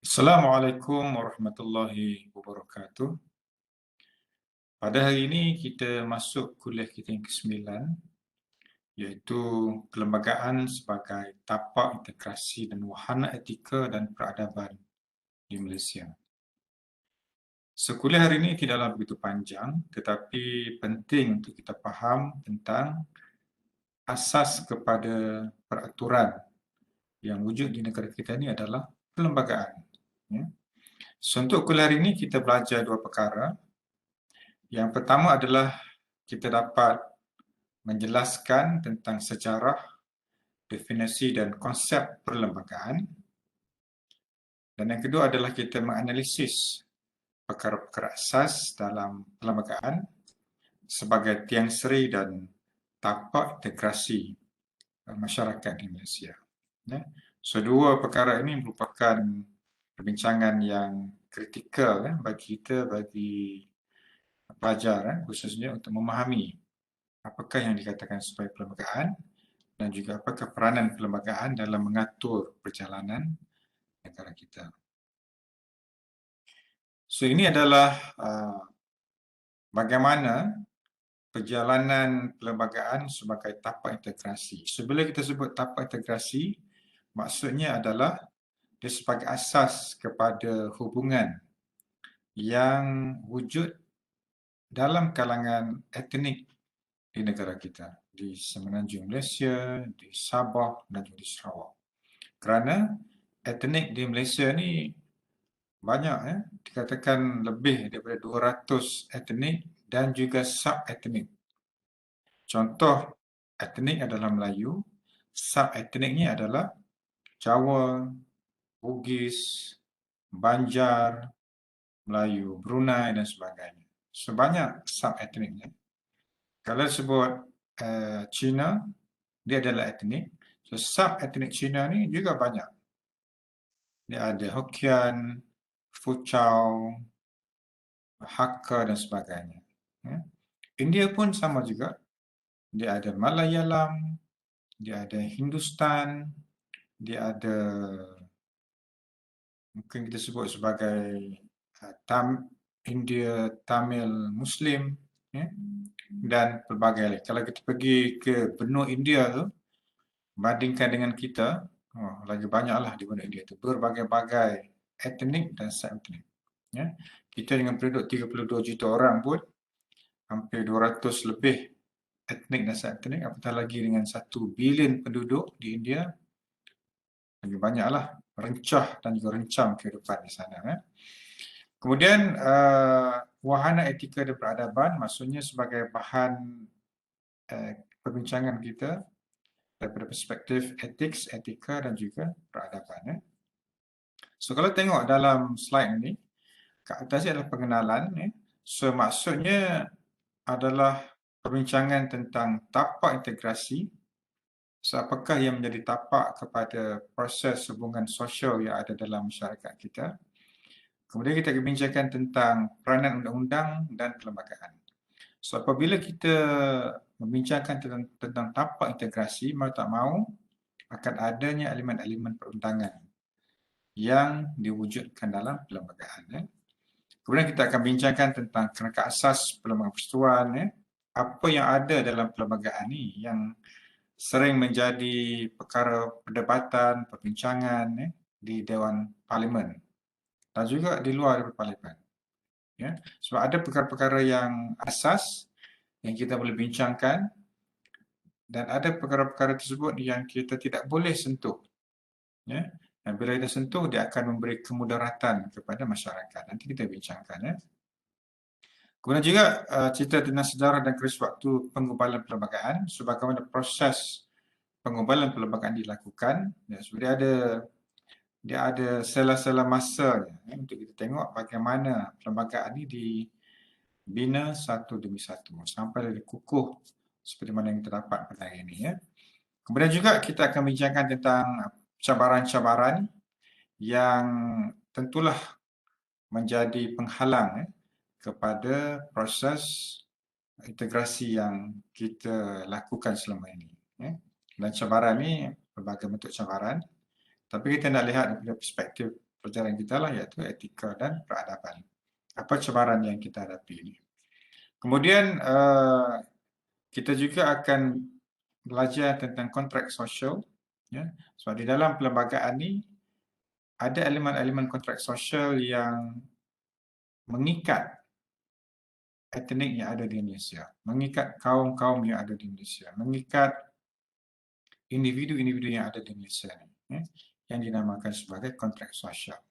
Assalamualaikum warahmatullahi wabarakatuh. Pada hari ini kita masuk kuliah kita yang ke-9, iaitu Perlembagaan sebagai Tapak Integrasi dan Wahana Etika dan Peradaban di Malaysia. Kuliah hari ini tidaklah begitu panjang, tetapi penting untuk kita faham tentang asas kepada peraturan yang wujud di negara kita ini adalah perlembagaan. Ya. Untuk kuliah hari ini kita belajar dua perkara. Yang pertama adalah kita dapat menjelaskan tentang sejarah, definisi dan konsep perlembagaan. Dan yang kedua adalah kita menganalisis perkara-perkara asas dalam perlembagaan sebagai tiang seri dan tapak integrasi masyarakat di Malaysia. Dua perkara ini merupakan perbincangan yang kritikal bagi kita, bagi pelajar, khususnya untuk memahami apakah yang dikatakan sebagai perlembagaan dan juga apakah peranan perlembagaan dalam mengatur perjalanan negara kita. Ini adalah bagaimana perjalanan perlembagaan sebagai tapak integrasi. Sebelum kita sebut tapak integrasi, maksudnya adalah dia sebagai asas kepada hubungan yang wujud dalam kalangan etnik di negara kita, di Semenanjung Malaysia, di Sabah dan juga di Sarawak. Kerana etnik di Malaysia ni banyak, dikatakan lebih daripada 200 etnik dan juga sub-etnik. Contoh etnik adalah Melayu, sub-etniknya adalah Jawa, Bugis, Banjar, Melayu Brunei dan sebagainya. Sebanyak sub-etniknya. Kalau sebut Cina, dia adalah etnik. Sub-etnik Cina ni juga banyak. Dia ada Hokkien, Fuchao, Hakka dan sebagainya. India pun sama juga. Dia ada Malayalam, dia ada Hindustan, dia ada mungkin kita sebut sebagai India Tamil Muslim, dan pelbagai lagi. Kalau kita pergi ke benua India tu, bandingkan dengan kita, lagi banyaklah di benua India tu, berbagai-bagai etnik dan sub-etnik. Kita dengan penduduk 32 juta orang pun, hampir 200 lebih etnik dan sub-etnik, apatah lagi dengan 1 bilion penduduk di India, lagi banyaklah rencah dan juga rencam kehidupan di sana. Kemudian wahana etika dan peradaban maksudnya sebagai bahan perbincangan kita daripada perspektif etik, etika dan juga peradaban. Kalau tengok dalam slide ini, kat atas ini adalah pengenalan. Maksudnya adalah perbincangan tentang tapak integrasi. Apakah yang menjadi tapak kepada proses hubungan sosial yang ada dalam masyarakat kita. Kemudian kita akan bincangkan tentang peranan undang-undang dan perlembagaan. Apabila kita membincangkan tentang tapak integrasi, mau tak mau akan adanya elemen-elemen perundangan yang diwujudkan dalam perlembagaan. Kemudian kita akan bincangkan tentang kerangka asas perlembagaan persekutuan, apa yang ada dalam perlembagaan ini yang sering menjadi perkara perdebatan, perbincangan di Dewan Parlimen dan juga di luar Parlimen. Sebab ada perkara-perkara yang asas yang kita boleh bincangkan dan ada perkara-perkara tersebut yang kita tidak boleh sentuh. Dan bila kita sentuh, dia akan memberi kemudaratan kepada masyarakat. Nanti kita bincangkan. Kemudian juga cerita tentang sejarah dan keris waktu pengubalan perlembagaan, sebagaimana proses pengubalan perlembagaan dilakukan. Dia ada sela-sela masa untuk kita tengok bagaimana perlembagaan ini dibina satu demi satu sampai dikukuh seperti mana yang terdapat pada hari ini. Kemudian juga kita akan bincangkan tentang cabaran-cabaran yang tentulah menjadi penghalang kepada proses integrasi yang kita lakukan selama ini. Dan cabaran ini berbagai bentuk cabaran, tapi kita nak lihat dari perspektif pelajaran kita lah, iaitu etika dan peradaban. Apa cabaran yang kita hadapi ini. Kemudian kita juga akan belajar tentang kontrak sosial, ya. Sebab di dalam perlembagaan ini ada elemen-elemen kontrak sosial yang mengikat etnik yang ada di Indonesia, mengikat kaum-kaum yang ada di Indonesia, mengikat individu-individu yang ada di Malaysia ni, yang dinamakan sebagai kontrak sosial.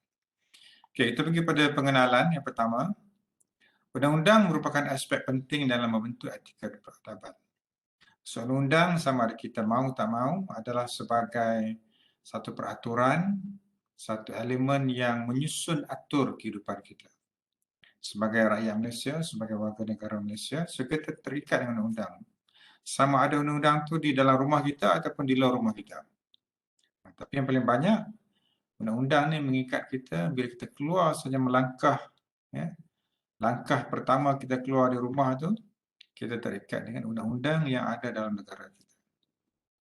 Okey, kita pergi pada pengenalan yang pertama. Undang-undang merupakan aspek penting dalam membentuk etika dan peradaban. So, undang sama ada kita mahu tak mahu adalah sebagai satu peraturan, satu elemen yang menyusun atur kehidupan kita. Sebagai rakyat Malaysia, sebagai warga negara Malaysia, so kita terikat dengan undang. Sama ada undang-undang tu di dalam rumah kita ataupun di luar rumah kita. Tapi yang paling banyak, undang-undang ni mengikat kita bila kita keluar saja melangkah, ya. Langkah pertama kita keluar dari rumah tu, kita terikat dengan undang-undang yang ada dalam negara kita.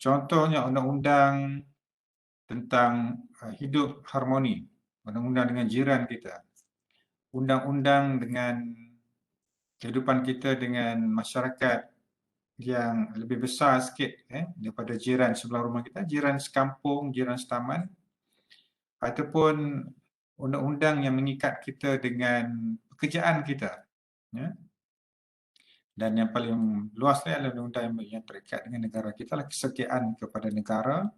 Contohnya undang-undang tentang hidup harmoni, undang-undang dengan jiran kita, undang-undang dengan kehidupan kita dengan masyarakat yang lebih besar sikit daripada jiran sebelah rumah kita, jiran sekampung, jiran setaman, ataupun undang-undang yang mengikat kita dengan pekerjaan kita, ya. Dan yang paling luas adalah undang-undang yang terikat dengan negara kita, lah kesetiaan kepada negara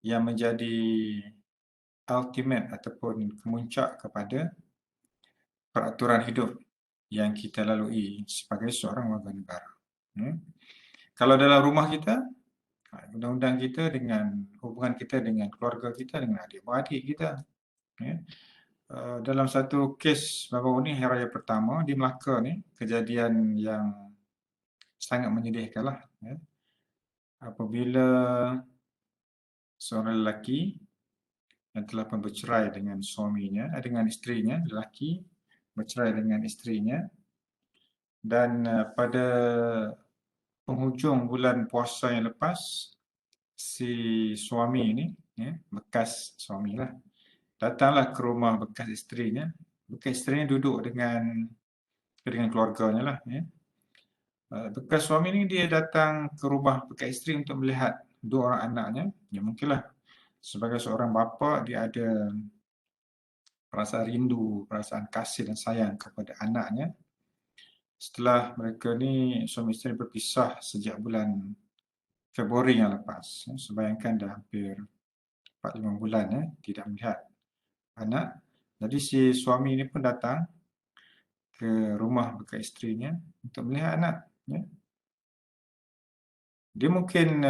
yang menjadi ultimate ataupun kemuncak kepada peraturan hidup yang kita lalui sebagai seorang warga negara. Kalau dalam rumah kita, undang-undang kita dengan hubungan kita dengan keluarga kita, dengan adik-beradik kita. Dalam satu kes baru ni, hari raya pertama di Melaka ni, kejadian yang sangat menyedihkan lah. Apabila seorang lelaki yang telah pun bercerai dengan suaminya, dengan isterinya, lelaki bercerai dengan isterinya, dan pada penghujung bulan puasa yang lepas, si suami ini, bekas suami lah, datanglah ke rumah bekas isterinya. Bekas isterinya duduk dengan keluarganya lah. Bekas suami ni dia datang ke rumah bekas isteri untuk melihat dua orang anaknya. Ya mungkinlah sebagai seorang bapa dia ada perasaan rindu, perasaan kasih dan sayang kepada anaknya. Setelah mereka ni suami isteri berpisah sejak bulan Februari yang lepas. Sebayangkan dah hampir 4-5 bulan tidak melihat anak. Jadi si suami ini pun datang ke rumah bekas isterinya untuk melihat anak. Dia mungkin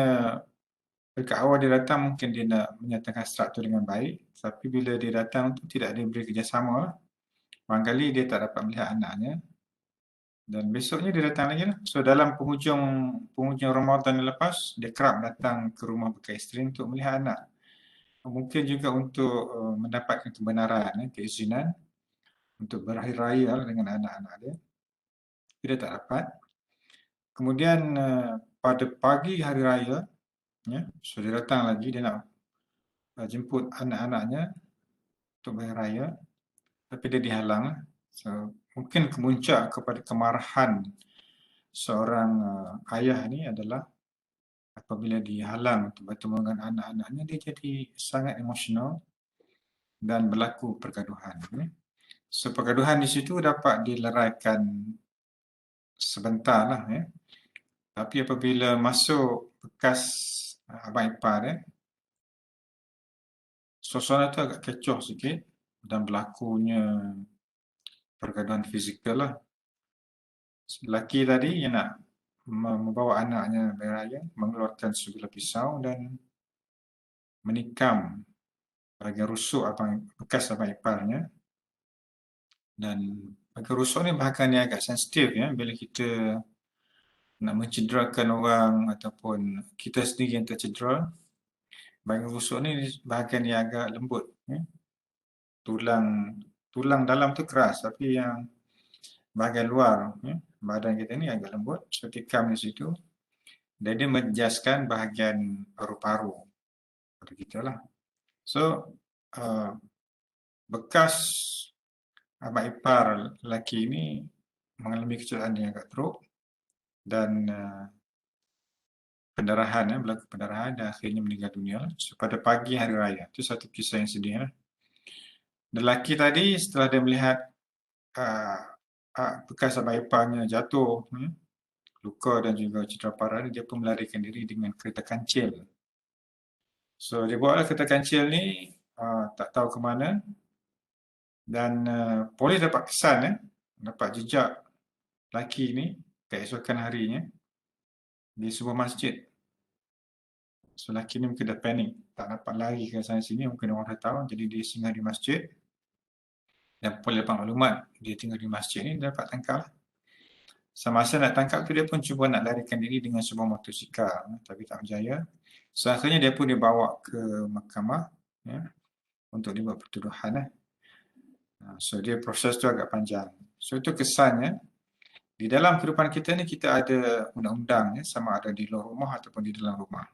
dekat awal dia datang mungkin dia nak menyatakan hasrat tu dengan baik, tapi bila dia datang tu tidak ada beri kerjasama lah. Barangkali dia tak dapat melihat anaknya, dan besoknya dia datang lagi lah. So dalam penghujung Ramadan yang lepas, dia kerap datang ke rumah bekas isteri untuk melihat anak. Mungkin juga untuk mendapatkan kebenaran, keizinan untuk berakhir raya dengan anak-anak dia. Dia tak dapat. Kemudian pada pagi hari raya, so dia datang lagi, dia nak jemput anak-anaknya untuk berakhir raya, tapi dia dihalang. So mungkin kemuncak kepada kemarahan seorang ayah ni adalah apabila dihalang untuk bertemu dengan anak-anaknya, dia jadi sangat emosional dan berlaku pergaduhan. So pergaduhan di situ dapat dileraikan sebentar lah. Tapi apabila masuk bekas abang ipar dia, suasana tu agak kecoh sikit dan berlakunya pergaduhan fizikal lah. Lelaki tadi yang nak membawa anaknya beraya, mengeluarkan sebilah pisau dan menikam bahagian rusuk bekas abang iparnya. Dan bahagian rusuk ni bahagian yang agak sensitif bila kita nak mencederakan orang ataupun kita sendiri yang tercedera. Bahagian rusuk ni bahagian yang agak lembut. Tulang dalam tu keras, tapi yang bahagian luar badan kita ni agak lembut. So tikam di situ dan dia menjaskan bahagian paru-paru pada kita lah. So bekas mak ipar lelaki ini mengalami kecelakaan yang agak teruk dan berlaku pendarahan dan akhirnya meninggal dunia pada pagi hari raya. Itu satu kisah yang sedih. Lelaki tadi setelah dia melihat uh, bekas mak iparnya jatuh, luka dan juga cedera parah, dia pun melarikan diri dengan kereta kancil. So dia bawa kereta kancil ni tak tahu ke mana dan polis dapat kesan dapat jejak lelaki ni keesokan harinya di sebuah masjid. So lelaki ni mungkin dah panik, tak dapat lari ke sana sini, mungkin orang dah tahu, jadi dia singgah di masjid dan polis dapat maklumat dia tinggal di masjid ni, dia dapat tangkap. Semasa nak tangkap tu dia pun cuba nak larikan diri dengan sebuah motosikal tapi tak berjaya. So akhirnya dia pun dibawa ke mahkamah untuk dibuat pertuduhan. So dia proses tu agak panjang. So itu kesannya di dalam kehidupan kita ni kita ada undang-undang sama ada di luar rumah ataupun di dalam rumah.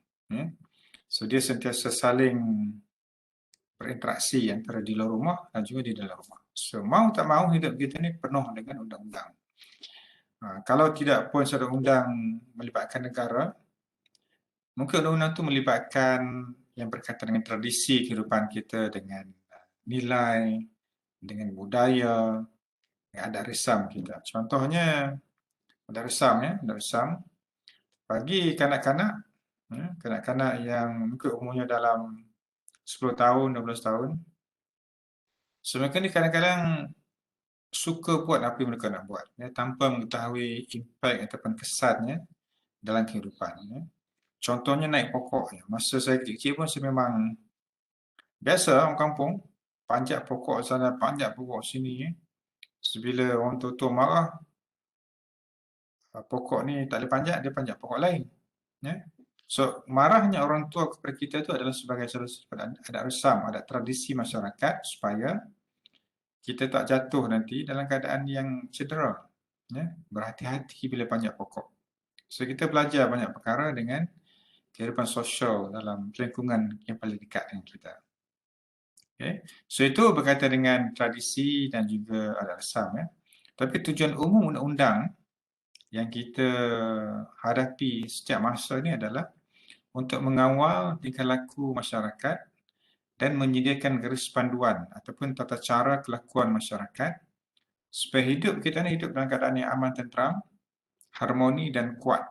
So dia sentiasa saling berinteraksi antara di luar rumah dan juga di dalam rumah. So mau tak mau hidup kita ni penuh dengan undang-undang. Kalau tidak pun satu undang melibatkan negara, mungkin undang-undang itu melibatkan yang berkaitan dengan tradisi kehidupan kita, dengan nilai, dengan budaya, dengan adat resam kita. Contohnya, adat resam bagi kanak-kanak, kanak-kanak yang mungkin umurnya dalam 10 tahun, 12 tahun, so mereka ni kadang-kadang suka buat apa yang mereka nak buat tanpa mengetahui impak ataupun kesannya dalam kehidupan. Contohnya naik pokok. Masa saya kecil pun saya memang biasa orang kampung, panjat pokok sana, panjat pokok sini. Sebila orang tua-tua marah, pokok ni tak boleh panjat, dia panjat pokok lain. So, marahnya orang tua kepada kita itu adalah sebagai salah satu adat resam, adat tradisi masyarakat supaya kita tak jatuh nanti dalam keadaan yang cedera. Berhati-hati bila panjat pokok. So, kita belajar banyak perkara dengan kehidupan sosial dalam lingkungan yang paling dekat dengan kita. Okay. So, itu berkaitan dengan tradisi dan juga adat resam. Tapi tujuan umum undang-undang yang kita hadapi setiap masa ini adalah untuk mengawal tingkah laku masyarakat dan menyediakan garis panduan ataupun tata cara kelakuan masyarakat supaya hidup kita ni hidup dalam keadaan yang aman, tenteram, harmoni dan kuat.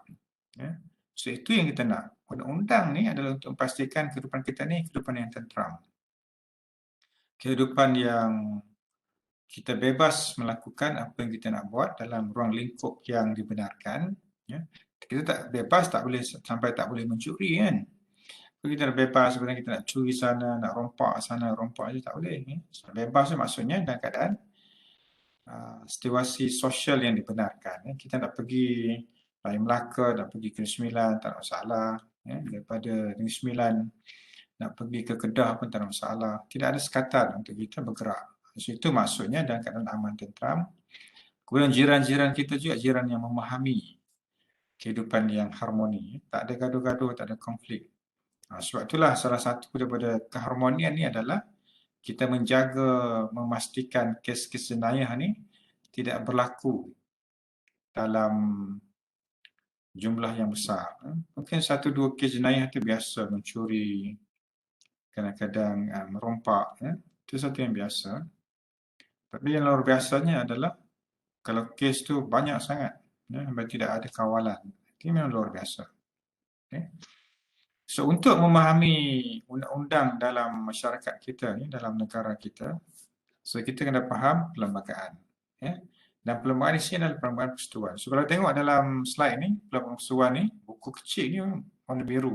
So itu yang kita nak. Undang-undang ni adalah untuk memastikan kehidupan kita ni kehidupan yang tenteram. Kehidupan yang kita bebas melakukan apa yang kita nak buat dalam ruang lingkup yang dibenarkan. Kita tak bebas, tak boleh sampai tak boleh mencuri kan. Kita dah bebas sebenarnya kita nak curi sana, nak rompak sana, rompak je tak boleh. Bebas tu maksudnya dalam keadaan situasi sosial yang dibenarkan. Kita nak pergi Raya Melaka, nak pergi ke Negeri Sembilan, tak ada masalah. Daripada Negeri Sembilan, nak pergi ke Kedah pun tak ada masalah. Tidak ada sekatan untuk kita bergerak. So, itu maksudnya dalam keadaan aman tentram. Kemudian jiran-jiran kita juga jiran yang memahami kehidupan yang harmoni. Tak ada gaduh-gaduh, tak ada konflik. Sebab itulah salah satu daripada keharmonian ni adalah kita menjaga, memastikan kes-kes jenayah ni tidak berlaku dalam jumlah yang besar. Mungkin satu dua kes jenayah itu biasa, mencuri, kadang-kadang merompak. Itu satu yang biasa. Tapi yang luar biasanya adalah kalau kes tu banyak sangat, sampai tidak ada kawalan. Itu memang luar biasa. Okay. So, untuk memahami undang-undang dalam masyarakat kita, dalam negara kita, so kita kena faham perlembagaan. Dan perlembagaan di sini adalah perlembagaan persetujuan. So, kalau tengok dalam slide ni, perlembagaan persetujuan ni, buku kecil ni warna biru.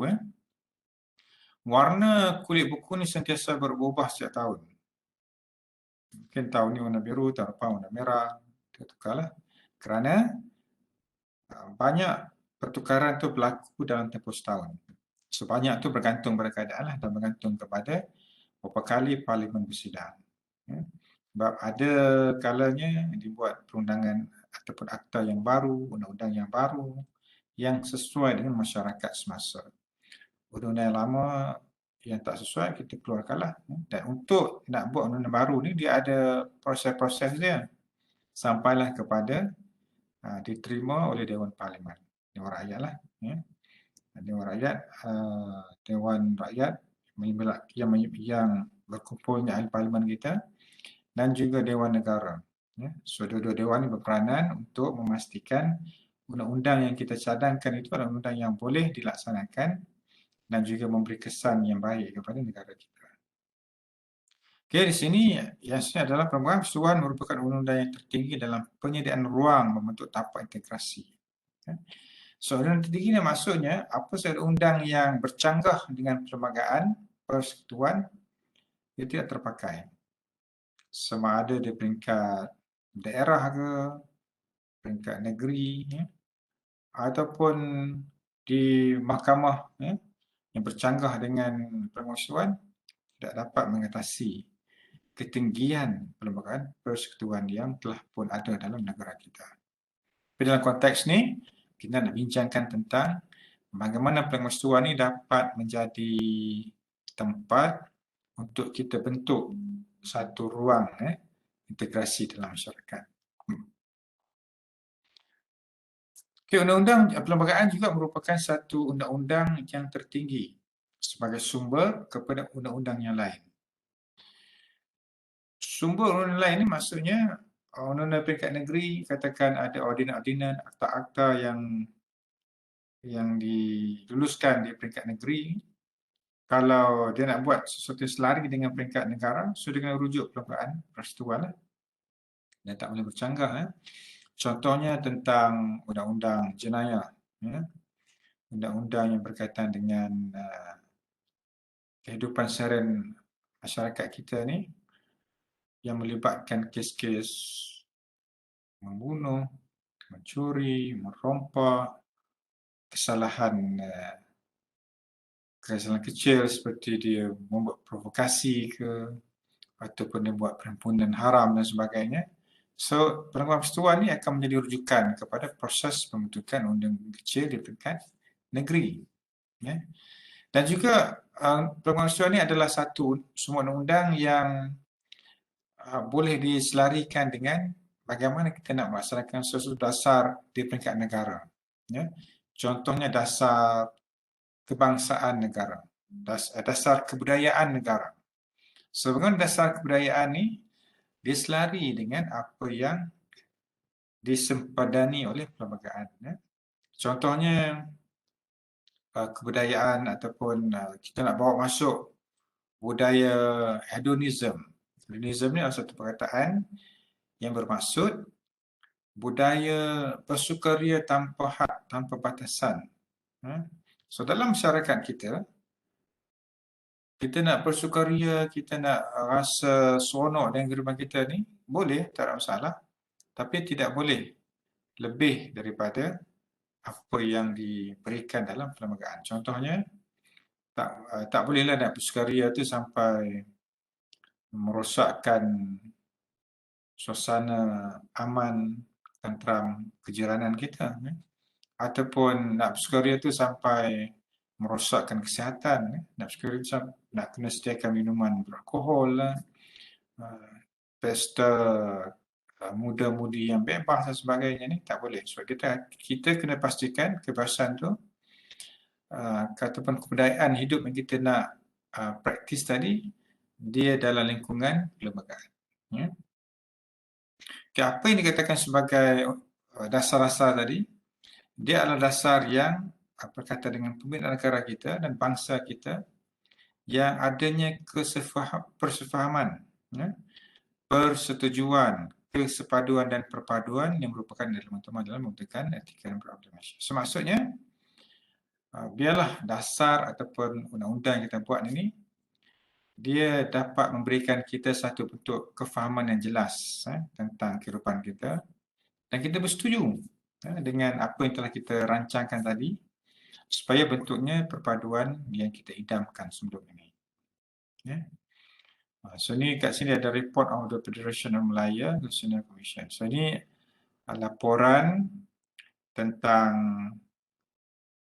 Warna kulit buku ni sentiasa berubah setiap tahun. Mungkin tahun ni warna biru, tahun depan warna merah, tukarlah. Kerana banyak pertukaran tu berlaku dalam tempoh setahun. Sebanyak tu bergantung pada keadaan lah dan bergantung kepada berapa kali parlimen bersidang. Sebab ada kalanya dibuat perundangan ataupun akta yang baru, undang-undang yang baru yang sesuai dengan masyarakat semasa. Undang-undang yang lama yang tak sesuai kita keluarkanlah. Dan untuk nak buat undang-undang baru ni dia ada proses-proses dia sampailah kepada diterima oleh Dewan Parlimen, Dewan Rakyat lah. Dewan Rakyat, Dewan Rakyat yang berkumpulnya ahli parlimen kita dan juga Dewan Negara. So, dua-dua dewan ini berperanan untuk memastikan undang-undang yang kita cadangkan itu adalah undang-undang yang boleh dilaksanakan dan juga memberi kesan yang baik kepada negara kita. Okey, di sini yang sini adalah Perlembagaan Persekutuan merupakan undang-undang yang tertinggi dalam penyediaan ruang membentuk tapak integrasi. So, undang-undang tertinggi ni maksudnya apa sahaja undang yang bercanggah dengan perlembagaan persekutuan dia tidak terpakai. Sama ada di peringkat daerah ke, peringkat negeri, ataupun di mahkamah yang bercanggah dengan perlembagaan persekutuan tidak dapat mengatasi ketinggian perlembagaan persekutuan yang telah pun ada dalam negara kita. Tapi dalam konteks ni, kita nak bincangkan tentang bagaimana perlembagaan persekutuan ni dapat menjadi tempat untuk kita bentuk satu ruang integrasi dalam masyarakat. Okay, undang-undang perlembagaan juga merupakan satu undang-undang yang tertinggi sebagai sumber kepada undang-undang yang lain. Sumber undang-undang lain ini maksudnya undang-undang peringkat negeri, katakan ada ordinan-ordinan, akta-akta yang diluluskan di peringkat negeri. Kalau dia nak buat sesuatu selari dengan peringkat negara, sudah kena rujuk perlembagaan persekutuan lah. Dan tak boleh bercanggah. Contohnya tentang undang-undang jenayah, undang-undang yang berkaitan dengan kehidupan seharian masyarakat kita ni yang melibatkan kes-kes membunuh, mencuri, merompak, kesalahan kecil seperti dia membuat provokasi ke ataupun dia buat perhimpunan haram dan sebagainya. So, perlembagaan persekutuan ni akan menjadi rujukan kepada proses pembentukan undang-undang kecil di tingkat negeri. Dan juga perlembagaan persekutuan ni adalah satu semua undang-undang yang boleh diselarikan dengan bagaimana kita nak melaksanakan sesuatu dasar di peringkat negara. Contohnya dasar kebangsaan negara, dasar kebudayaan negara. Sebenarnya dasar kebudayaan ni diselari dengan apa yang disempadani oleh perlembagaan. Contohnya kebudayaan ataupun kita nak bawa masuk budaya hedonism. Hedonism ni adalah satu perkataan yang bermaksud budaya bersukaria tanpa had, tanpa batasan. So dalam masyarakat kita nak bersukaria, kita nak rasa seronok dengan kehidupan kita ni, boleh, tak ada masalah. Tapi tidak boleh lebih daripada apa yang diberikan dalam perlembagaan. Contohnya, tak bolehlah nak bersukaria tu sampai merosakkan suasana aman, tentram kejiranan kita. Ataupun nak bersukaria tu sampai merosakkan kesihatan. Nak bersukaria tu nak kena sediakan minuman beralkohol lah, pesta muda-mudi yang bebas dan sebagainya ni tak boleh. So kita kena pastikan kebebasan tu ataupun kebudayaan hidup yang kita nak praktis tadi dia dalam lingkungan perlembagaan. Okay, apa yang dikatakan sebagai dasar-dasar tadi, dia adalah dasar yang berkaitan dengan pembinaan negara kita dan bangsa kita yang adanya persefahaman, persetujuan, kesepaduan dan perpaduan yang merupakan elemen utama dalam membentukkan etika dan berakhlak Malaysia. So, maksudnya, biarlah dasar ataupun undang-undang yang kita buat ini, dia dapat memberikan kita satu bentuk kefahaman yang jelas tentang kehidupan kita dan kita bersetuju dengan apa yang telah kita rancangkan tadi supaya bentuknya perpaduan yang kita idamkan sebelum ini. So ni kat sini ada report of the Federation of Malaya National Commission. So ini laporan tentang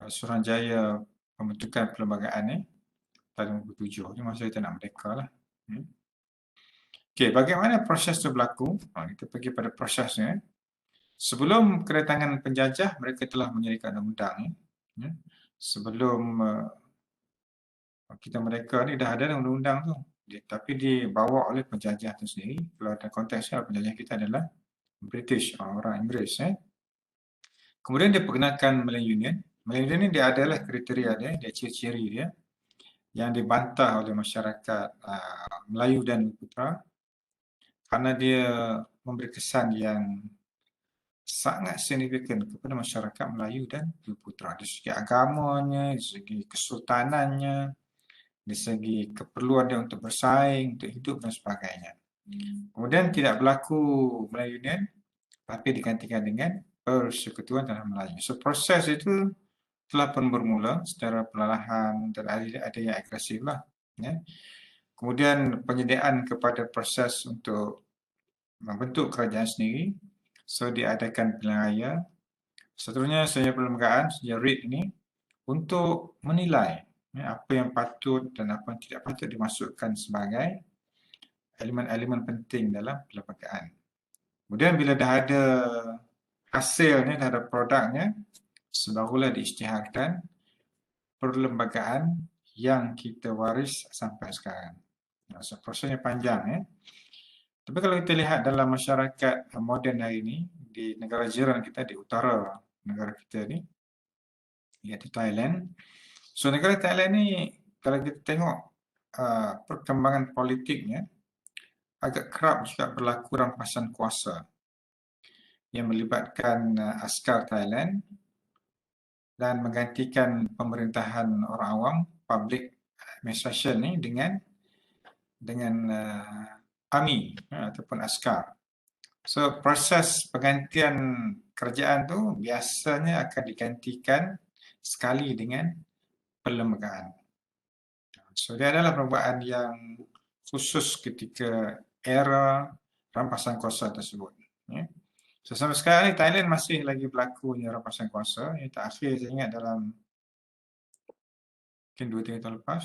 Suruhanjaya pembentukan perlembagaan ni tahun 57 ni masa kita nak merdeka lah. Okey, bagaimana proses tu berlaku? Kita pergi pada prosesnya. Sebelum kedatangan penjajah, mereka telah menyediakan undang-undang. Sebelum kita mereka ni dah ada undang-undang tu. Tapi dibawa oleh penjajah tu sendiri. Kalau ada konteksnya, penjajah kita adalah British, orang Inggeris. Kemudian dia perkenalkan Melayu Union. Melayu Union ni dia adalah kriteria dia ciri-ciri dia yang dibantah oleh masyarakat Melayu dan Putra kerana dia memberi kesan yang sangat signifikan kepada masyarakat Melayu dan Putra dari segi agamanya, dari segi kesultanannya, dari segi keperluan dia untuk bersaing, untuk hidup dan sebagainya. Kemudian tidak berlaku Melayu Union, tapi digantikan dengan Persekutuan Tanah Melayu. So proses itu telah pun bermula secara perlahan dan ada yang agresif lah. Kemudian penyediaan kepada proses untuk membentuk kerajaan sendiri. So diadakan pilihan raya. Seterusnya senyap perlembagaan, senyap RIT ini untuk menilai apa yang patut dan apa yang tidak patut dimasukkan sebagai elemen-elemen penting dalam perlembagaan. Kemudian bila dah ada hasilnya, dah ada produknya, sebarulah diisytiharkan perlembagaan yang kita waris sampai sekarang. So, prosesnya panjang. Tapi kalau kita lihat dalam masyarakat moden hari ini, di negara jiran kita, di utara negara kita ni, iaitu Thailand. So negara Thailand ni, kalau kita tengok perkembangan politiknya, agak kerap juga berlaku rampasan kuasa yang melibatkan askar Thailand dan menggantikan pemerintahan orang awam, public administration ni dengan army ataupun askar. So proses pergantian kerajaan tu biasanya akan digantikan sekali dengan perlembagaan. So dia adalah perlembagaan yang khusus ketika era rampasan kuasa tersebut. So sampai sekarang ni Thailand masih lagi berlakunya rampasan kuasa. Yang terakhir saya ingat dalam mungkin 2-3 tahun lepas.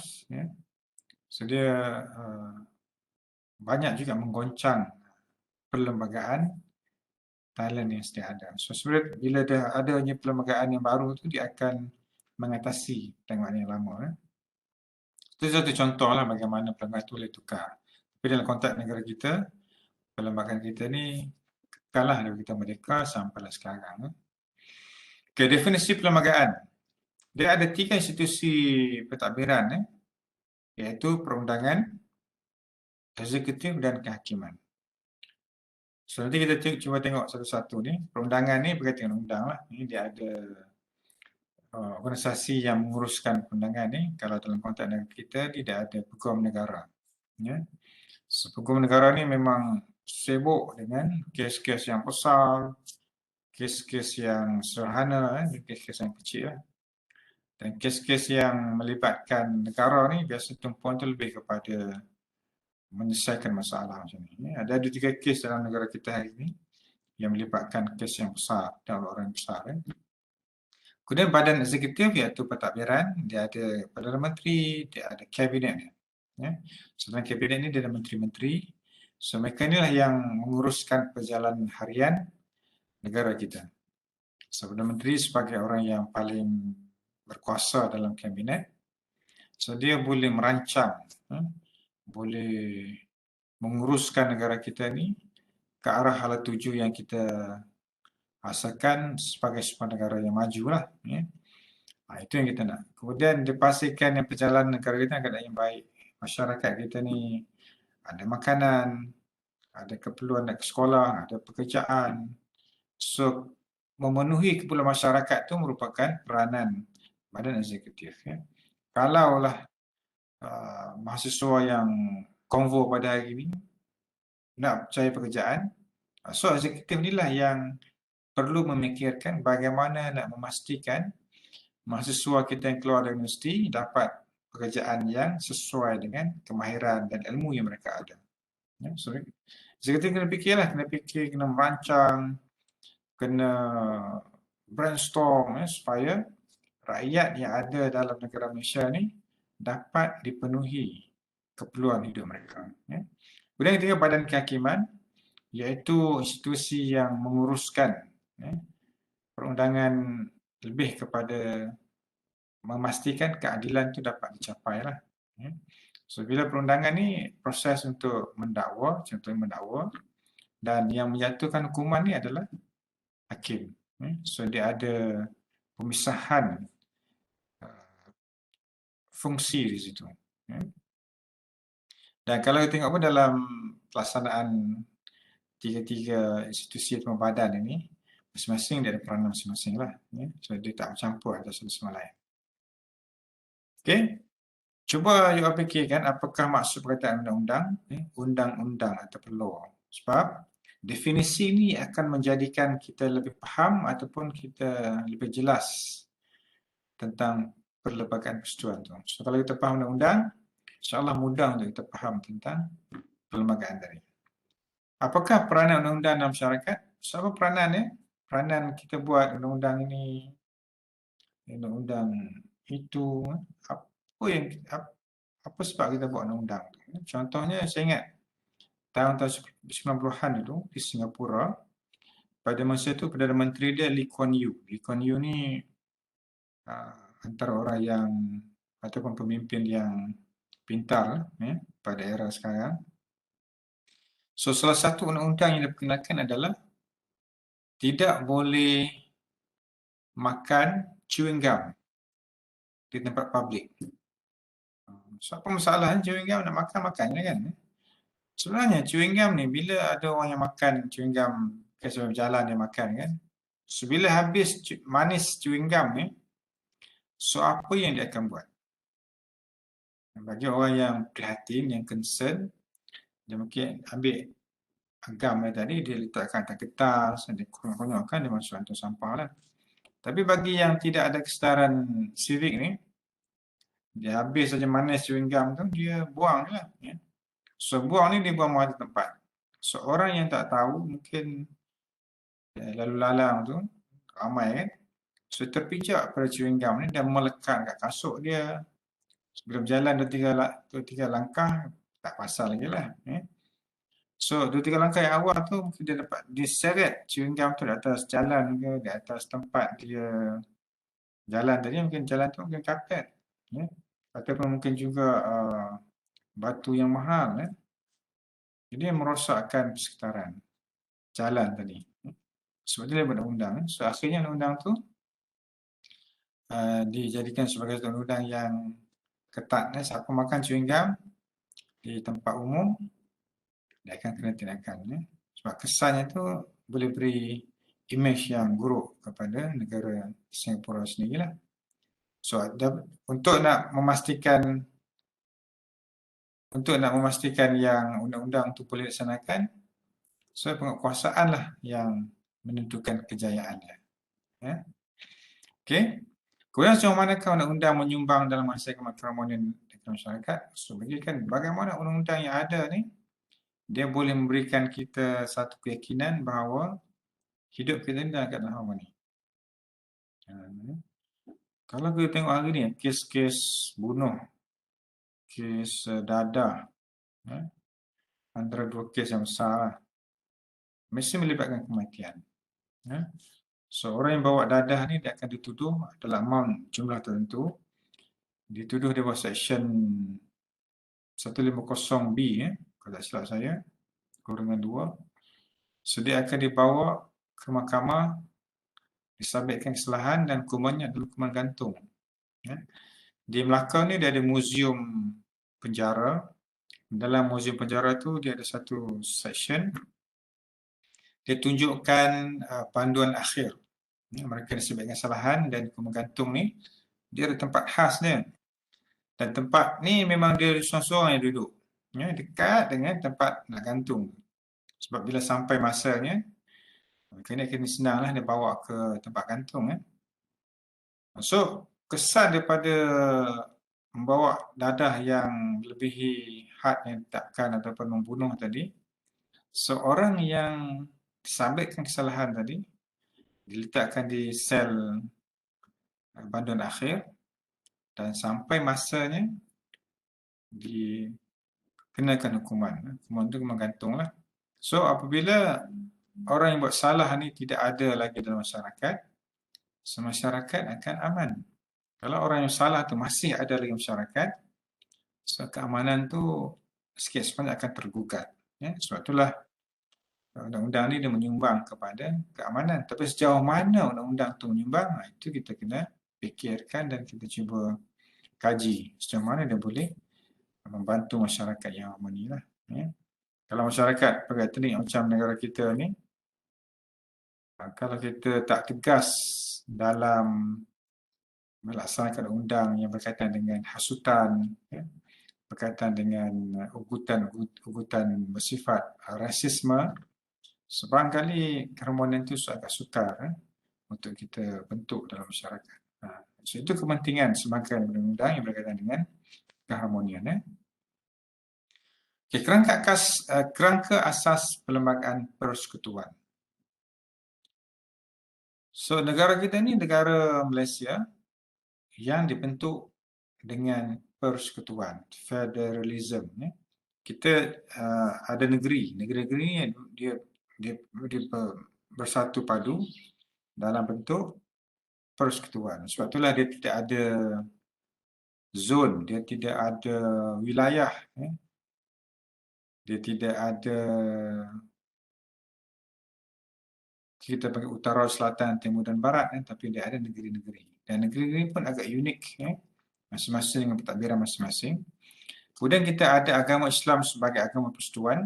So dia banyak juga menggoncang perlembagaan Thailand yang sedia ada. So sebenarnya bila dah adanya perlembagaan yang baru tu, dia akan mengatasi perlembagaan yang lama. Itu satu contoh lah bagaimana perlembagaan itu boleh tukar. Tapi dalam konteks negara kita, perlembagaan kita ni kekallah dari kita merdeka sampailah sekarang. Okay, definisi perlembagaan. Dia ada 3 institusi pentadbiran, iaitu perundangan, eksekutif dan kehakiman. So nanti kita cuba tengok satu-satu ni. Perundangan ni berkaitan dengan undang lah. Ini dia ada organisasi yang menguruskan perundangan ni. Kalau dalam konteks negara kita, tidak ada peguam negara. So, peguam negara ni memang sibuk dengan kes-kes yang besar, kes-kes yang sederhana, kes-kes yang kecil lah. Dan kes-kes yang melibatkan negara ni biasa tumpuan tu lebih kepada menyelesaikan masalah macam ni. Ada 2-3 kes dalam negara kita hari ini yang melibatkan kes yang besar dan orang besar. Kemudian badan eksekutif iaitu pentadbiran, dia ada Perdana Menteri, dia ada kabinet. Sebenarnya kabinet ni dia ada menteri-menteri. So mereka inilah yang menguruskan perjalanan harian negara kita. So Perdana Menteri sebagai orang yang paling berkuasa dalam kabinet. So dia boleh merancang, boleh menguruskan negara kita ni ke arah hala tuju yang kita asalkan sebagai sebuah negara yang maju lah. Itu yang kita nak. Kemudian dipastikan yang perjalanan negara kita akan yang baik. Masyarakat kita ni ada makanan, ada keperluan nak ke sekolah, ada pekerjaan. So memenuhi keperluan masyarakat itu merupakan peranan badan eksekutif. Kalaulah mahasiswa yang konvo pada hari ini nak cari pekerjaan, so eksekutif inilah yang perlu memikirkan bagaimana nak memastikan mahasiswa kita yang keluar dari universiti dapat pekerjaan yang sesuai dengan kemahiran dan ilmu yang mereka ada. So eksekutif kena fikirlah, kena merancang, kena brainstorm supaya rakyat yang ada dalam negara Malaysia ni dapat dipenuhi keperluan hidup mereka. Ya. Kemudian ketiga, badan kehakiman, iaitu institusi yang menguruskan perundangan lebih kepada memastikan keadilan itu dapat dicapai lah. So, bila perundangan ni proses untuk mendakwa, contohnya mendakwa, dan yang menjatuhkan hukuman ni adalah hakim. So, dia ada pemisahan fungsi di situ. Dan kalau kita tengok pun dalam pelaksanaan tiga-tiga institusi atau badan ini, masing-masing dia ada peranan masing-masing lah. So, dia tak bercampur antara satu sama lain. Okey, cuba you fikirkan apakah maksud perkataan undang-undang, undang-undang ataupun law. Sebab definisi ini akan menjadikan kita lebih faham ataupun kita lebih jelas tentang perlembagaan persekutuan tu. So, kalau kita faham undang-undang, insya-Allah mudah untuk kita faham tentang perlembagaan tadi. Apakah peranan undang-undang dalam masyarakat? So, apa peranan ya? Peranan kita buat undang-undang ini, undang-undang itu, apa sebab kita buat undang-undang tu? Contohnya saya ingat tahun-tahun 90-an dulu di Singapura, pada masa itu Perdana Menteri dia Lee Kuan Yew. Lee Kuan Yew ni antara orang yang ataupun pemimpin yang pintar pada era sekarang. So, salah satu undang-undang yang diperkenalkan adalah tidak boleh makan chewing gum di tempat publik. So, apa masalah chewing gum nak makan je kan? Sebenarnya chewing gum ni bila ada orang yang makan chewing gum ke sebab jalan dia makan kan. So, bila habis manis chewing gum ni, so apa yang dia akan buat? Bagi orang yang prihatin, yang concern, dia mungkin ambil gum tadi, dia letakkan atas kertas, dia konyol-konyolkan, dia masuk hantar sampah lah. Tapi bagi yang tidak ada kesedaran civic ni, dia habis saja manis chewing gum tu, dia buang je lah. So, buang ni dia buang mata tempat. So, orang yang tak tahu mungkin lalu lalang tu, ramai kan. So, terpijak pada chewing gum ni dan melekat kat kasut dia. Sebelum jalan 2-3 langkah, tak pasal lagi lah. So, 2-3 langkah yang awal tu mungkin dia dapat diseret chewing gum tu di atas jalan ke, di atas tempat dia jalan tadi, mungkin jalan tu mungkin kapet. Ataupun mungkin juga batu yang mahal. Jadi merosakkan persekitaran jalan tadi. Sebab dia buat undang-undang. So, akhirnya undang-undang tu dijadikan sebagai undang-undang yang ketat. Siapa makan chewing gum di tempat umum, dia akan kena tindakan. Sebab kesannya tu boleh beri imej yang buruk kepada negara Singapura sendirilah. So, untuk nak memastikan yang undang-undang tu boleh dilaksanakan, so penguasaan lah yang menentukan kejayaannya. Okey. Kemudian sejauh manakah undang-undang menyumbang dalam menghasilkan keharmonian masyarakat? So, bagikan bagaimana undang-undang yang ada ni, dia boleh memberikan kita satu keyakinan bahawa hidup kita ni dalam keadaan harmoni. Kalau kita tengok hari ni, kes-kes bunuh, kes dadah, antara dua kes yang besar, mesti melibatkan kematian. So, orang yang bawa dadah ni dia akan dituduh dalam amount jumlah tertentu, dituduh di bawah section 150B, kalau tak silap saya, golongan 2. So, dia akan dibawa ke mahkamah, disabitkan kesalahan dan hukumannya adalah hukuman gantung. Di Melaka ni dia ada muzium penjara. Dalam muzium penjara tu dia ada satu section, dia tunjukkan panduan akhir. Mereka disabitkan kesalahan dan hukuman gantung ni, dia ada tempat khas dia. Dan tempat ni memang dia seorang-seorang yang duduk. Dekat dengan tempat nak gantung. Sebab bila sampai masanya, kena senanglah dia bawa ke tempat gantung. So, kesan daripada membawa dadah yang melebihi had yang ditetapkan ataupun membunuh tadi, seorang yang disabitkan kesalahan tadi, diletakkan di sel panduan akhir dan sampai masanya dikenakan hukuman. Hukuman itu hukuman gantung lah. So apabila orang yang buat salah ni tidak ada lagi dalam masyarakat, masyarakat akan aman. Kalau orang yang salah tu masih ada lagi masyarakat, so keamanan tu sikit sebanyak akan tergugat. Ya, sebab itulah undang-undang ni dia menyumbang kepada keamanan. Tapi sejauh mana undang-undang tu menyumbang, itu kita kena fikirkan dan kita cuba kaji sejauh mana dia boleh membantu masyarakat yang aman ni lah. Ya. Kalau masyarakat perkataan macam negara kita ni, kalau kita tak tegas dalam melaksanakan undang yang berkaitan dengan hasutan, ya, berkaitan dengan ugutan bersifat rasisme, sebarangkali keharmonian itu agak sukar untuk kita bentuk dalam masyarakat. So, itu kepentingan sebagai undang-undang yang berkaitan dengan keharmonian. Okay, kerangka asas perlembagaan persekutuan. So, negara kita ni negara Malaysia yang dibentuk dengan persekutuan, federalism. Kita ada negeri-negeri ni dia bersatu padu dalam bentuk persekutuan. Sebab itulah dia tidak ada zon, dia tidak ada wilayah, dia tidak ada kita panggil utara, selatan, timur dan barat, tapi dia ada negeri-negeri. Dan negeri-negeri pun agak unik, masing-masing dengan pentadbiran masing-masing. Kemudian kita ada agama Islam sebagai agama persekutuan.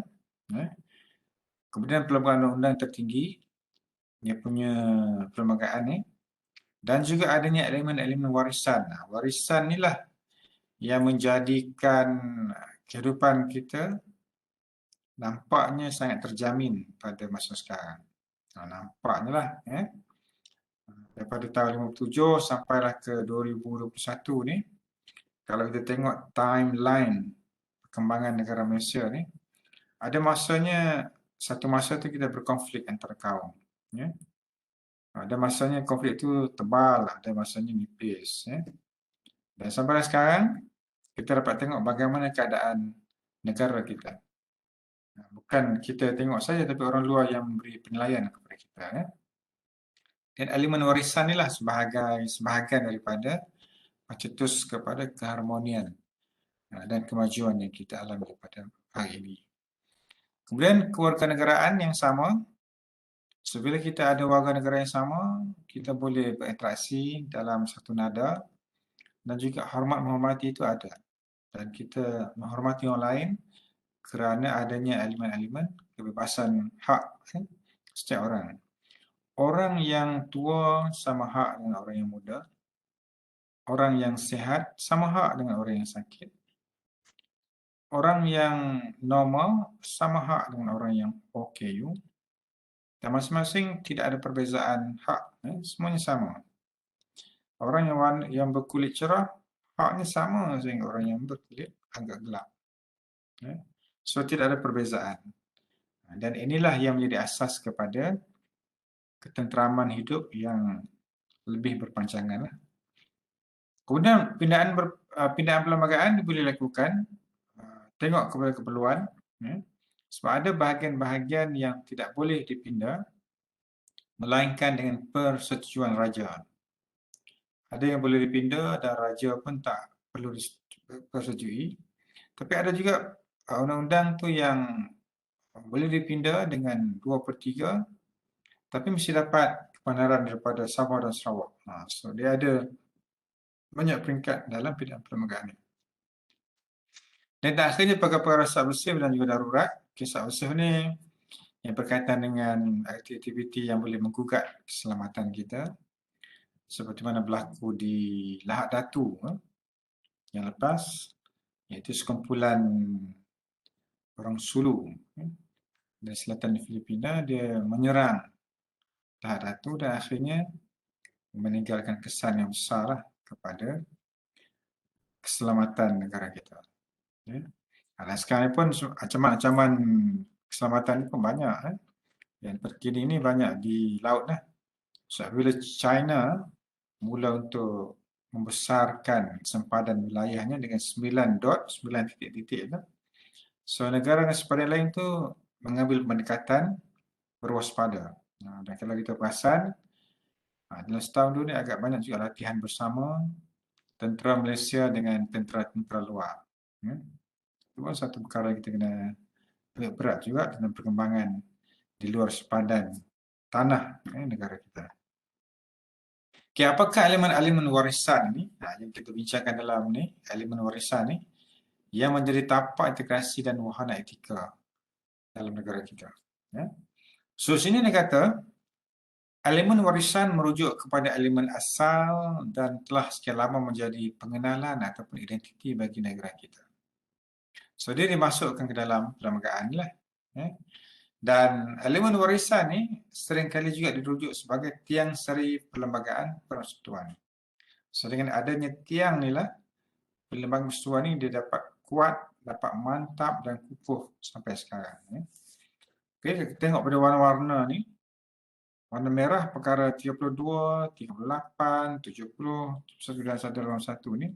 Kemudian perlembagaan undang tertinggi, dia punya perlembagaan ni. Dan juga adanya elemen-elemen warisan. Warisan inilah yang menjadikan kehidupan kita nampaknya sangat terjamin pada masa sekarang. Nampaknya lah. Daripada tahun 57 sampailah ke 2021 ni, kalau kita tengok timeline perkembangan negara Malaysia ni, ada masanya, satu masa tu kita berkonflik antara kaum. Ada masanya konflik itu tebal, ada masanya nipis. Dan sampai sekarang, kita dapat tengok bagaimana keadaan negara kita. Bukan kita tengok saja, tapi orang luar yang memberi penilaian kepada kita. Dan elemen warisan inilah sebahagian daripada pencetus kepada keharmonian dan kemajuan yang kita alami pada hari ini. Kemudian kewarganegaraan yang sama. So, bila kita ada warga negara yang sama, kita boleh berinteraksi dalam satu nada dan juga hormat menghormati itu ada. Dan kita menghormati orang lain kerana adanya elemen-elemen kebebasan hak setiap orang. Orang yang tua sama hak dengan orang yang muda. Orang yang sihat sama hak dengan orang yang sakit. Orang yang normal sama hak dengan orang yang OKU. Dan masing-masing tidak ada perbezaan hak, semuanya sama. Orang yang berkulit cerah, haknya sama dengan orang yang berkulit agak gelap. So, tidak ada perbezaan. Dan inilah yang menjadi asas kepada ketenteraman hidup yang lebih berpanjangan. Kemudian pindaan perlembagaan boleh dilakukan, tengok kepada keperluan. Sebab ada bahagian-bahagian yang tidak boleh dipindah, melainkan dengan persetujuan raja. Ada yang boleh dipindah dan raja pun tak perlu dipersetujui. Tapi ada juga undang-undang tu yang boleh dipindah dengan 2/3, tapi mesti dapat kebenaran daripada Sabah dan Sarawak. So, dia ada banyak peringkat dalam pindaan perlembagaan ini. Dan akhirnya perkara sah bersih dan juga darurat. Kisah bersih ni yang berkaitan dengan aktiviti yang boleh menggugat keselamatan kita. Seperti mana berlaku di Lahad Datu yang lepas, iaitu sekumpulan orang Sulu dari selatan Filipina, dia menyerang Lahad Datu dan akhirnya meninggalkan kesan yang besar kepada keselamatan negara kita. Dan sekarang pun ancaman-ancaman keselamatan pun banyak. Yang terkini ini banyak di laut. So, bila China mula untuk membesarkan sempadan wilayahnya dengan 9 dot, 9 titik-titik tu. So negara dan sempadan lain tu mengambil pendekatan berwaspada. Dan kalau kita perasan, dalam setahun dulu ni agak banyak juga latihan bersama tentera Malaysia dengan tentera-tentera luar. Itu pun satu perkara yang kita kena agak berat juga tentang perkembangan di luar sempadan tanah negara kita. Okay, apakah elemen-elemen warisan ni yang kita bincangkan dalam ni, elemen warisan ni yang menjadi tapak integrasi dan wahana etika dalam negara kita. So sini dia kata elemen warisan merujuk kepada elemen asal dan telah sekian lama menjadi pengenalan ataupun identiti bagi negara kita. So dia dimasukkan ke dalam perlembagaan lah. Dan elemen warisan ni seringkali juga dirujuk sebagai tiang seri perlembagaan persekutuan. So dengan adanya tiang ni lah, perlembagaan persekutuan ni dia dapat kuat, dapat mantap dan kukuh sampai sekarang. Okay, kita tengok pada warna-warna ni. Warna merah perkara 32, 38, 70, 91 ni.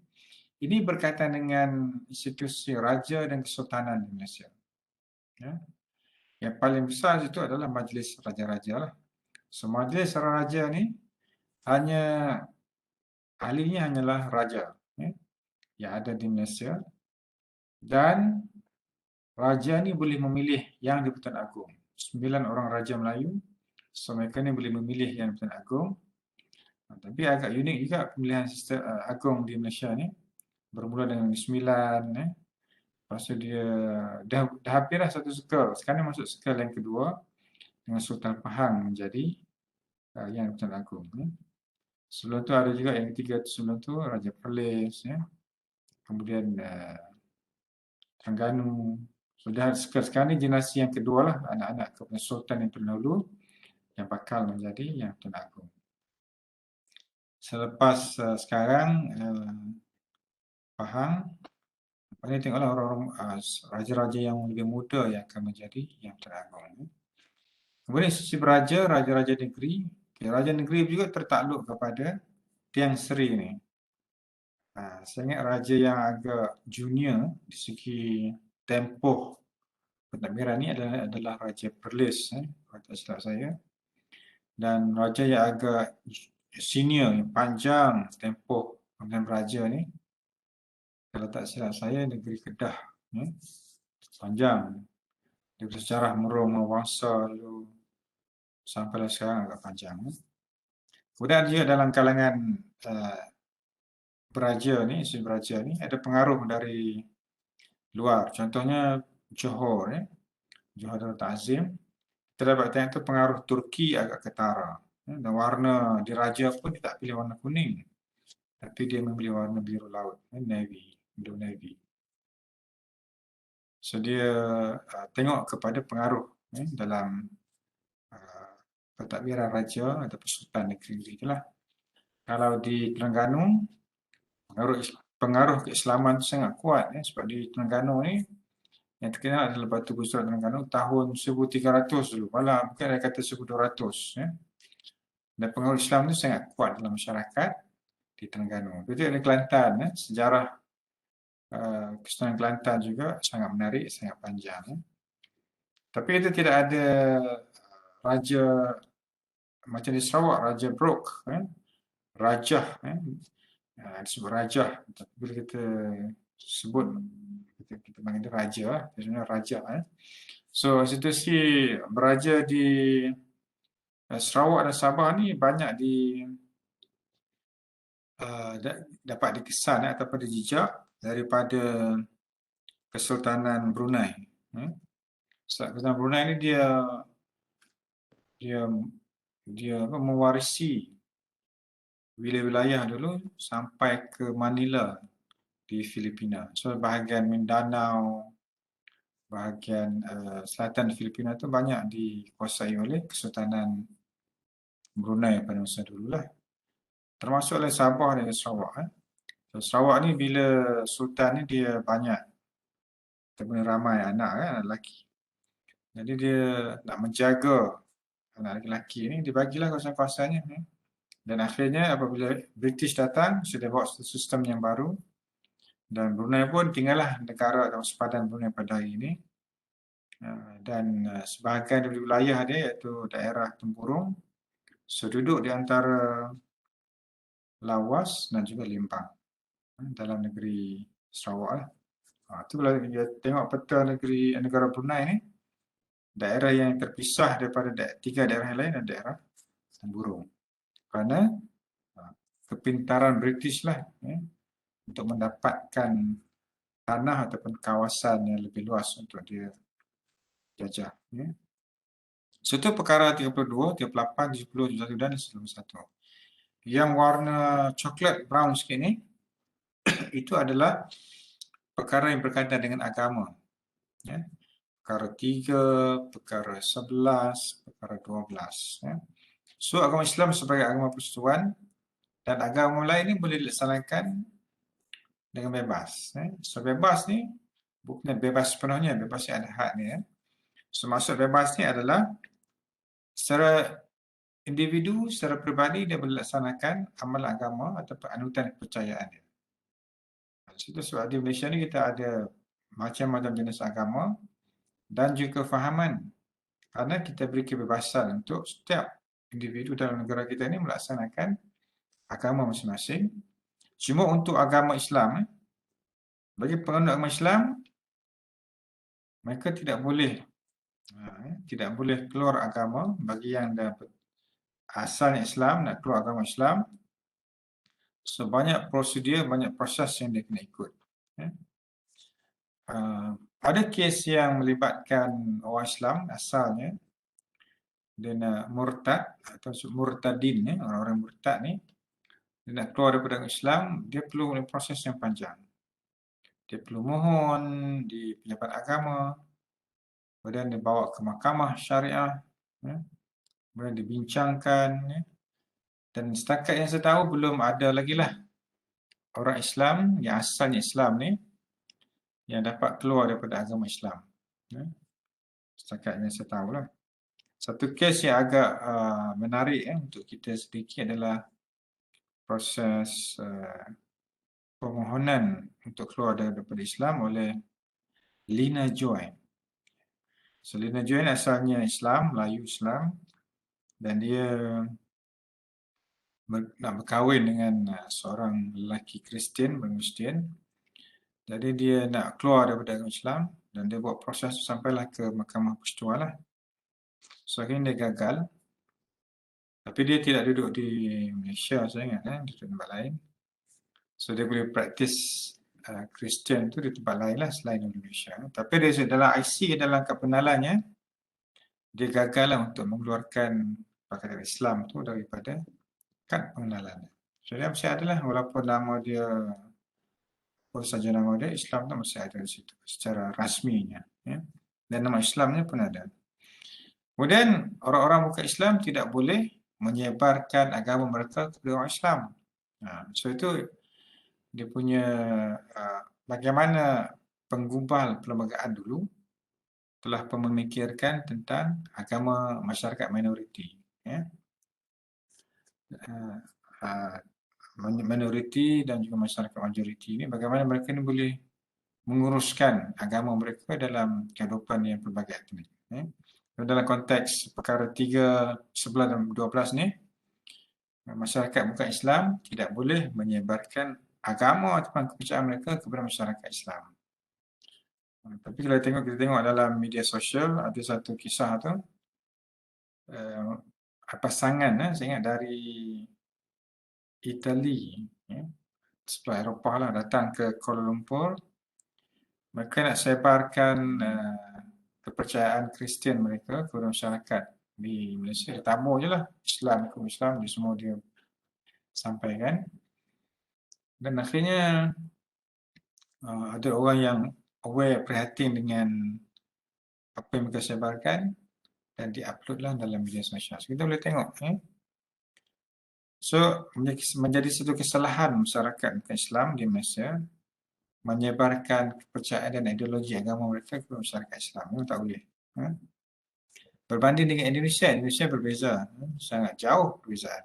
Ini berkaitan dengan institusi raja dan kesultanan di Malaysia. Yang paling besar itu adalah Majlis Raja-Raja lah. So, Majlis Raja ni ahlinya hanyalah raja yang ada di Malaysia. Dan raja ni boleh memilih yang di-Pertuan Agong. 9 orang raja Melayu. So, mereka ni boleh memilih yang di-Pertuan Agong. Tapi agak unik juga pemilihan sistem Agong di Malaysia ni. Bermula dengan 9. Lepas tu dia dah hampir dah satu skala. Sekarang masuk skala yang kedua dengan Sultan Pahang menjadi yang di-Pertuan Agong. Sebelum tu ada juga yang ketiga sebelum tu Raja Perlis. Kemudian Terengganu. Sudah sekarang ni generasi yang kedua lah, anak-anak kepada Sultan yang terdahulu yang bakal menjadi yang di-Pertuan Agong. Selepas sekarang Pahang, ini tengoklah orang-orang raja-raja yang lebih muda yang akan menjadi yang di-Pertuan Agong. Kemudian sisi beraja, raja-raja negeri. Raja negeri juga tertakluk kepada tiang seri ni. Saya ingat raja yang agak junior di segi tempoh pentadbiran ni adalah Raja Perlis, kalau tak silap saya. Dan raja yang agak senior, yang panjang tempoh pemilihan raja ni, kalau tak silap saya negeri Kedah. Panjang. Dari sejarah Merom Mawangsa dulu sampai sekarang agak panjang. Kemudian juga dalam kalangan beraja ni, isu beraja ni ada pengaruh dari luar. Contohnya Johor, Johor Darul Ta'zim. Kita dapat tengok tu pengaruh Turki agak ketara. Dan warna diraja pun dia tak pilih warna kuning. Tapi dia memilih warna biru laut, navy, blue navy. So dia tengok kepada pengaruh dalam pentadbiran raja atau sultan negeri itulah. Kalau di Terengganu, pengaruh keislaman sangat kuat sebab di Terengganu ni yang terkenal adalah Batu Gusra Terengganu tahun 1300 dulu. Malah bukan ada kata 1200. Dan pengaruh Islam itu sangat kuat dalam masyarakat di Terengganu. Itu di Kelantan, sejarah Kesultanan Kelantan juga sangat menarik, sangat panjang. Tapi itu tidak ada raja macam di Sarawak, Raja Brok, Rajah, disebut Rajah. Tapi bila kita sebut, kita panggil dia Raja, sebenarnya Raja. So, institusi beraja di Sarawak dan Sabah ni banyak dapat dikesan ataupun dijejak daripada Kesultanan Brunei. Kesultanan Brunei ni dia mewarisi wilayah-wilayah dulu sampai ke Manila di Filipina. So bahagian Mindanao, bahagian selatan Filipina tu banyak dikuasai oleh Kesultanan Brunei pada masa dululah. Termasuk oleh Sabah dan Sarawak. So, Sarawak ni bila Sultan ni dia banyak ataupun ramai anak lelaki. Jadi dia nak menjaga anak lelaki ni, dia bagilah kawasan-kawasannya Dan akhirnya apabila British datang, sudah bawa sistem yang baru. Dan Brunei pun tinggallah negara atau sepadan Brunei pada hari ini. Dan sebahagian dari wilayah dia iaitu daerah tempurung, duduk di antara Lawas dan juga Limpang dalam negeri Sarawak lah. Itu kalau kita tengok peta negara Brunei ni, daerah yang terpisah daripada tiga daerah lain adalah daerah tempurung. Kerana kepintaran British lah untuk mendapatkan tanah ataupun kawasan yang lebih luas untuk dia jajah. So, itu perkara 32, 38, 70, 71 dan 91. Yang warna coklat brown sikit ni, itu adalah perkara yang berkaitan dengan agama. Perkara 3, perkara 11, perkara 12. So, agama Islam sebagai agama persekutuan dan agama lain ni boleh dilaksanakan dengan bebas. So, bebas ni bukan bebas sepenuhnya, bebas yang ada had ni. So, maksud bebas ni adalah secara individu, secara peribadi dia boleh laksanakan amal agama atau anutan kepercayaan dia. Itu sebab di Malaysia ni kita ada macam-macam jenis agama dan juga fahaman. Kerana kita beri kebebasan untuk setiap individu dalam negara kita ni melaksanakan agama masing-masing. Cuma untuk agama Islam, bagi penganut agama Islam, mereka tidak boleh keluar agama. Bagi yang dah asalnya Islam, nak keluar agama Islam, so banyak prosedur, banyak proses yang dia kena ikut. Ada kes yang melibatkan orang Islam asalnya, dia nak murtad atau murtadin, orang-orang murtad ni, dia nak keluar daripada Islam, dia perlu proses yang panjang. Dia perlu mohon di pejabat agama, kemudian dibawa ke mahkamah syariah, kemudian dibincangkan, dan setakat yang saya tahu belum ada lagi lah orang Islam yang asalnya Islam ni yang dapat keluar daripada agama Islam. Setakat yang saya tahu lah. Satu kes yang agak menarik untuk kita sedikit adalah proses permohonan untuk keluar daripada Islam oleh Lina Joy. So, Lina Joy asalnya Islam, Melayu Islam, dan dia nak berkahwin dengan seorang lelaki Kristian, bermuslim. Jadi dia nak keluar daripada agama Islam dan dia buat proses sampailah ke Mahkamah Persekutuan lah. So, akhirnya dia gagal. Tapi dia tidak duduk di Malaysia, saya ingat, dia duduk di tempat lain. So, dia boleh praktis Kristian tu di tempat lain lah selain di Malaysia. Tapi dia dalam IC, dalam kad pengenalannya, dia gagal lah untuk mengeluarkan pakaian Islam tu daripada kad pengenalan. So, dia masih ada lah, walaupun nama dia, apa saja nama dia, Islam tu masih ada di situ secara rasminya. Dan nama Islamnya pun ada. Kemudian, orang-orang bukan Islam tidak boleh menyebarkan agama mereka kepada orang Islam. So, itu dia punya bagaimana penggubal perlembagaan dulu telah memikirkan tentang agama masyarakat minoriti. Minoriti dan juga masyarakat majoriti ini, bagaimana mereka ini boleh menguruskan agama mereka dalam kehidupan yang pelbagai etnik. Dalam konteks perkara 3, 11 dan 12 ni, masyarakat bukan Islam tidak boleh menyebarkan agama atau kepercayaan mereka kepada masyarakat Islam. Tapi kalau kita tengok dalam media sosial, ada satu kisah tu, pasangan, saya ingat dari Itali, sebelah Eropah lah, datang ke Kuala Lumpur. Mereka nak sebarkan kepercayaan Kristian mereka kepada masyarakat di Malaysia. Dia tabur je lah Islam, hukum Islam, dia semua dia sampaikan. Dan akhirnya ada orang yang aware, prihatin dengan apa yang mereka sebarkan dan di-uploadlah dalam media sosial. So, kita boleh tengok. So, menjadi satu kesalahan masyarakat bukan Islam di Malaysia menyebarkan kepercayaan dan ideologi agama mereka kepada masyarakat Islam. Itu tak boleh. Berbanding dengan Indonesia berbeza. Sangat jauh perbezaan.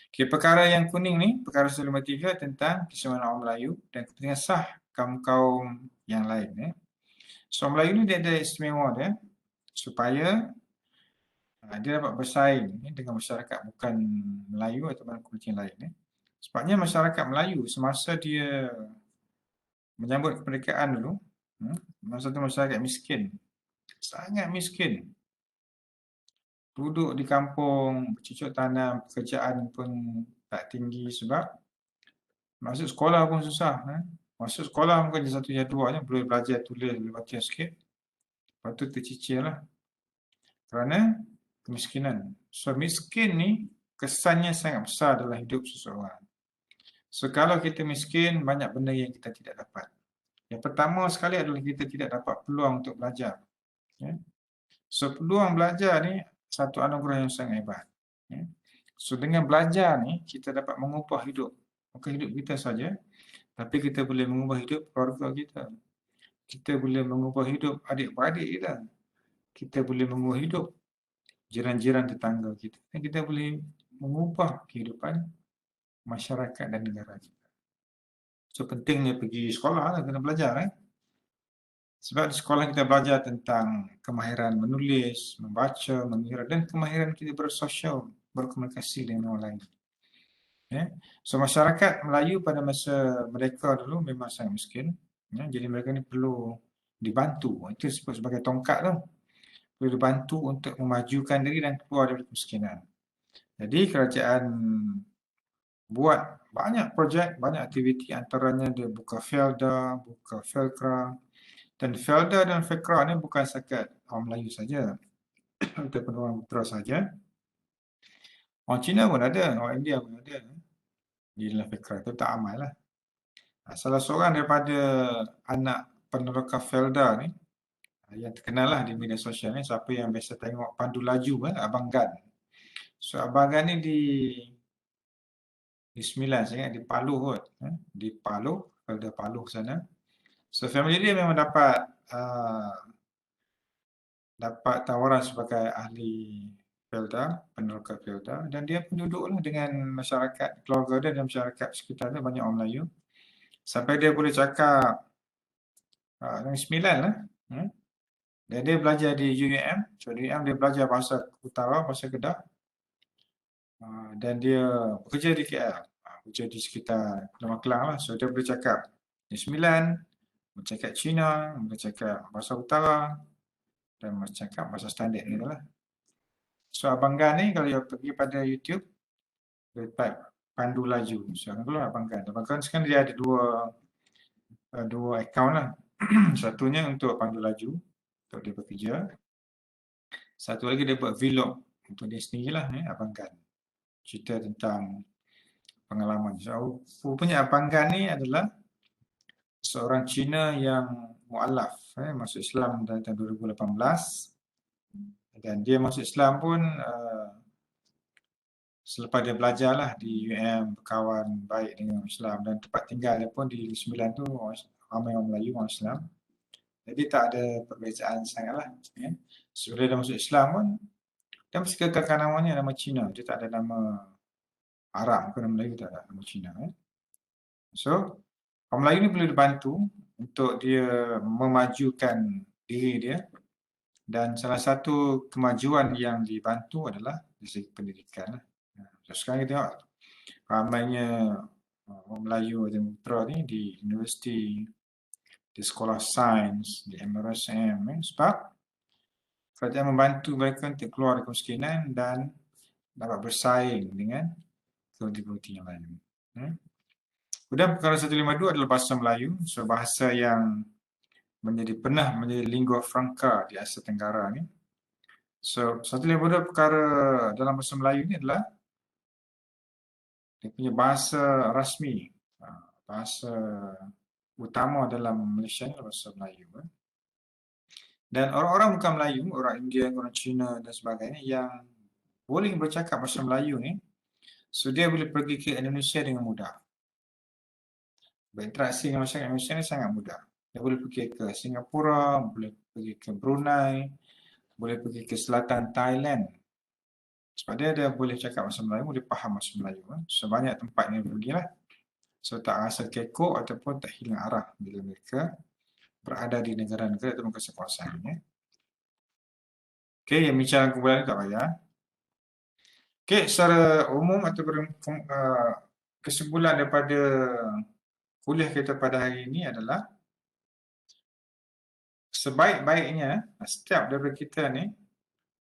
Okay, perkara yang kuning ni, perkara 153 tentang kesemuanya orang Melayu dan kepentingan sah kaum-kaum yang lain. So, Melayu ni dia ada istimewa dia supaya dia dapat bersaing dengan masyarakat bukan Melayu ataupun kulit yang lain. Sebabnya masyarakat Melayu semasa dia menyambut kemerdekaan dulu, masa tu masyarakat miskin, sangat miskin. Duduk di kampung, bercucuk tanam, pekerjaan pun tak tinggi sebab masuk sekolah pun susah. Masuk sekolah mungkin je satu jadual je, boleh belajar tulis, boleh baca sikit. Lepas tu tercicir lah. Kerana kemiskinan. So miskin ni kesannya sangat besar dalam hidup seseorang. So kalau kita miskin, banyak benda yang kita tidak dapat. Yang pertama sekali adalah kita tidak dapat peluang untuk belajar. So peluang belajar ni satu anugerah yang sangat hebat. So dengan belajar ni kita dapat mengubah hidup. Bukan hidup kita saja, tapi kita boleh mengubah hidup keluarga kita. Kita boleh mengubah hidup adik-beradik kita. Kita boleh mengubah hidup jiran-jiran tetangga kita. Dan kita boleh mengubah kehidupan masyarakat dan negara kita. So pentingnya pergi sekolah lah, kena belajar. Sebab di sekolah kita belajar tentang kemahiran menulis, membaca, mengira dan kemahiran kita bersosial, berkomunikasi dengan orang lain. So masyarakat Melayu pada masa mereka dulu memang sangat miskin. Jadi mereka ni perlu dibantu. Itu disebut sebagai tongkat tu. Perlu dibantu untuk memajukan diri dan keluar dari kemiskinan. Jadi kerajaan buat banyak projek, banyak aktiviti, antaranya dia buka Felda, buka Felkra. Dan Felda dan Felkra ni bukan setakat orang Melayu saja ataupun orang Putra saja. Orang Cina pun ada, orang India pun ada di dalam Felkra. Itu tak amal lah. Salah seorang daripada anak peneroka Felda ni yang terkenal lah di media sosial ni, siapa yang biasa tengok Pandu Laju, Abang Gan. So Abang Gan ni di Sembilan, saya ingat di Paluh kot. Di Paluh, Felda Paluh sana. So family dia memang dapat tawaran sebagai ahli Felda, peneroka Felda, dan dia pun duduklah dengan masyarakat, keluarga dia dan masyarakat sekitar dia, banyak orang Melayu. Sampai dia boleh cakap dengan Sembilan lah. Dan dia belajar di UUM. So di UUM dia belajar bahasa utara, bahasa Kedah. Dan dia bekerja di KL. Bekerja di sekitar Lembah Kelang lah. So dia boleh cakap di Sembilan, boleh cakap Cina, boleh cakap bahasa utara, dan boleh cakap bahasa standard ni lah. So Abang Gan ni kalau dia pergi pada YouTube, dia type Pandu Laju. So kalau Abang Gan. Abang Gan sekarang dia ada dua akaun lah. Satunya untuk Pandu Laju, untuk dia bekerja. Satu lagi dia buat vlog untuk dia sendirilah, Abang Gan. Cerita tentang pengalaman. So, rupanya Abang Gan ni adalah seorang Cina yang mu'alaf, masuk Islam dalam tahun 2018. Dan dia masuk Islam pun selepas dia belajarlah di UM, berkawan baik dengan Islam, dan tempat tinggal dia pun di Sembilan tu ramai orang Melayu, orang Islam. Jadi tak ada perbezaan sangatlah. Sebelum dia masuk Islam pun, dia mesti kekalkan namanya nama Cina. Dia tak ada nama Arab, bukan nama Melayu, tak ada nama Cina. So, orang Melayu ni perlu dibantu untuk dia memajukan diri dia. Dan salah satu kemajuan yang dibantu adalah dari segi pendidikan. So, sekarang kita tengok ramainya orang Melayu dan Putra ni di universiti, di sekolah sains, di MRSM, sebab kerajaan membantu mereka untuk keluar dari kemiskinan dan dapat bersaing dengan komuniti yang lain. Kemudian perkara 152 adalah bahasa Melayu. So bahasa yang pernah menjadi lingua franca di Asia Tenggara ni. So 152 perkara dalam bahasa Melayu ni adalah dia punya bahasa rasmi, bahasa utama dalam Malaysia ni bahasa Melayu. Dan orang-orang bukan Melayu, orang India, orang Cina dan sebagainya yang boleh bercakap bahasa Melayu ni, so dia boleh pergi ke Indonesia dengan mudah. Berinteraksi dengan masyarakat Indonesia ni sangat mudah. Dia boleh pergi ke Singapura, boleh pergi ke Brunei, boleh pergi ke selatan Thailand. Sebab dia boleh cakap bahasa Melayu, boleh faham bahasa Melayu. Sebanyak tempatnya pergilah. So tak rasa kekok ataupun tak hilang arah bila mereka berada di negara-negara atau kawasan kuasaan. Okey, yang bincang kumpulan ni tak payah. Okey, secara umum atau kesimpulan daripada kuliah kita pada hari ini adalah sebaik-baiknya setiap daripada kita ni